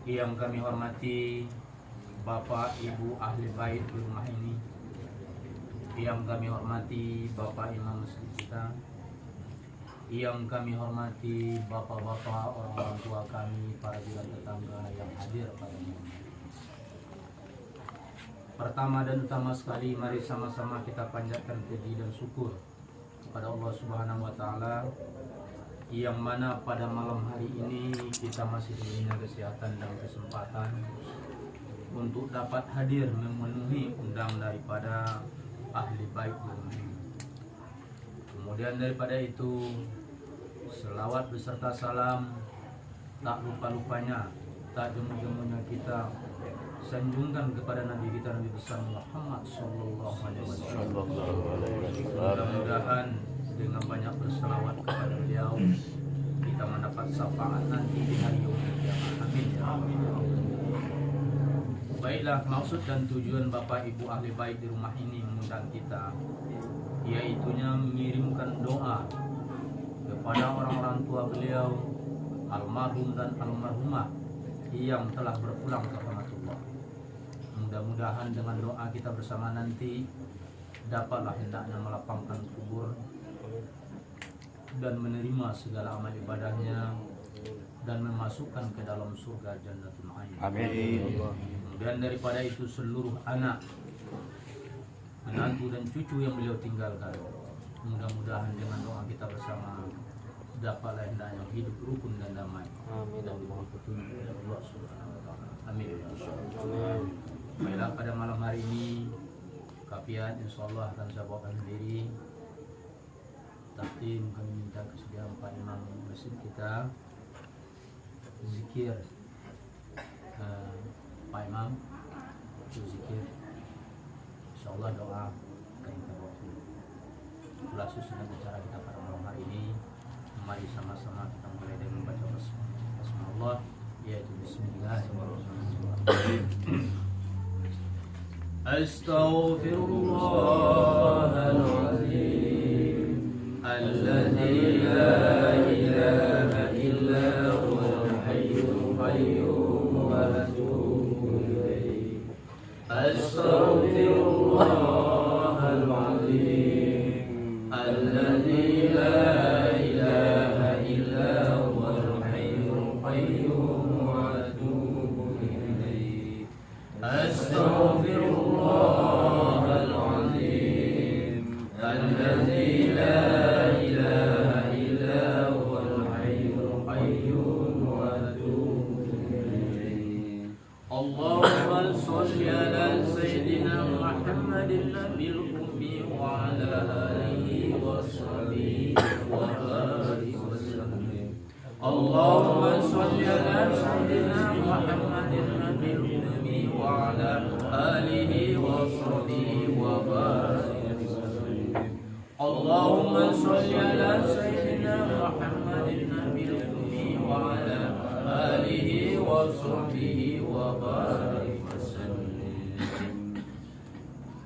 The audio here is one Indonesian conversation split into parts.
Yang kami hormati Bapak Ibu ahli bait di rumah ini, yang kami hormati Bapak Imam masjid kita, yang kami hormati bapak-bapak orang tua kami, para jiran tetangga yang hadir pada malam ini. Pertama dan utama sekali, mari sama-sama kita panjatkan puji dan syukur kepada Allah Subhanahu wa taala, yang mana pada malam hari ini kita masih diberikan kesehatan dan kesempatan untuk dapat hadir memenuhi undang daripada ahli bait ini. Kemudian daripada itu, selawat beserta salam tak lupa-lupanya, tak jemu-jemunya kita sanjungkan kepada Nabi kita, Nabi besar Muhammad sallallahu alaihi wasallam. Mudah-mudahan dengan banyak berselawat kepada beliau kita mendapat syafaat nanti di hari yaumul kiamah. Amin ya rabbal alamin. Baiklah, maksud dan tujuan Bapak Ibu ahli bait di rumah ini mengundang kita, yaitunya mengirimkan doa kepada orang-orang tua beliau, almarhum dan almarhumah yang telah berpulang ke rahmatullah. Mudah-mudahan dengan doa kita bersama nanti dapatlah hendaknya melapangkan kubur dan menerima segala amal ibadahnya dan memasukkan ke dalam surga Jannatul Ain. Amin. Dan daripada itu seluruh anak, menantu dan cucu yang beliau tinggalkan, mudah-mudahan dengan doa kita bersama dapatlah hendaknya hidup rukun dan damai. Amin. Dan diberi petunjuk oleh Allah Subhanahu wa taala. Amin. Baiklah, pada malam hari ini kafiat insyaallah akan saya bawakan sendiri. Takdim kami minta kesediaan Pak Imam masjid kita zikir. Pak Imam zikir, insyaallah doa akan kita bawa dulu. Itulah susunan acara kita pada malam hari ini. Mari sama-sama kita mulai dengan membaca basmalah, yaitu bismillahirrahmanirrahim. Astaghfirullahaladzim alladzi la ilaha illa huwal hayyul qayyum wa atubu ilaih. Astaghfirullahaladzim alladzi la ilaha illa huwal hayyul qayyum wa atubu ilaih. Astaghfirullahaladzim alladzi la ilaha illa huwal hayyul qayyum wa atubu ilaih. Allahumma shalli ala sayyidina Muhammadin nabil ummi wa ala alihi wa sahbihi wa barik wa sallim. Allahumma shalli ala sayyidina Muhammadin nabil ummi wa ala alihi wa sahbihi wa barik wa sallim. Allahumma shalli ala sayyidina Muhammadin nabil ummi wa ala alihi wa sahbihi wa barik wa sallim.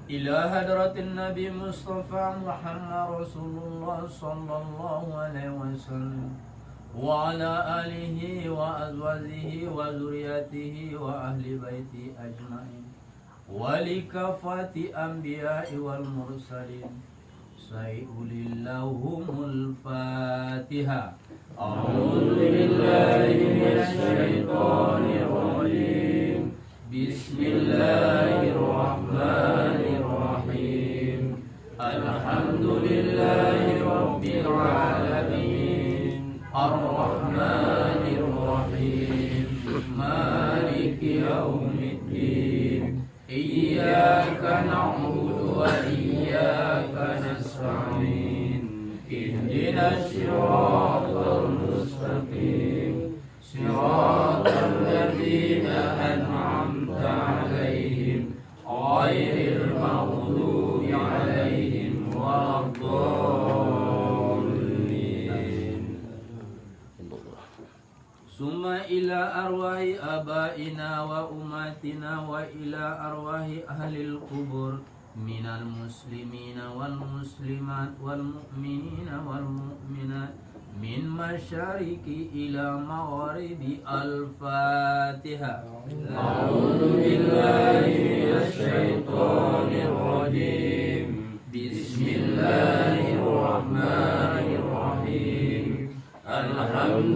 Ila hadratin Nabi Mustafa Muhammad Rasulullah sallallahu alaihi wasallam wa ala alihi wa azwajihi wa zuriyatihi wa ahli baiti ajma'in wa likafati anbiya'i wal mursalin. Sayulillahumul Fatiha. A'udzu billahi minasy syaithanir rajim. Bismillahirrahmanirrahim. Alhamdulillahi rabbil alamin. Ar-Rahmanir Rahim. Maliki yaumiddin. Iyyaka na'budu wa iyyaka nasta'in. Ihdinas siratal mustaqim. Siratal ladzina an'amta 'alaihim ghairil maghdubi 'alaihim waladdallin. Summa ila arwahi abaina wa umatina wa ila arwahi ahlil kubur minal muslimina wal muslimat wal mu'minina wal mu'minat min masyariki ila magharibi. Al-Fatihah. A'udzu billahi minasyaitonir rajim. Bismillahirrahmanirrahim. Alhamdulillah.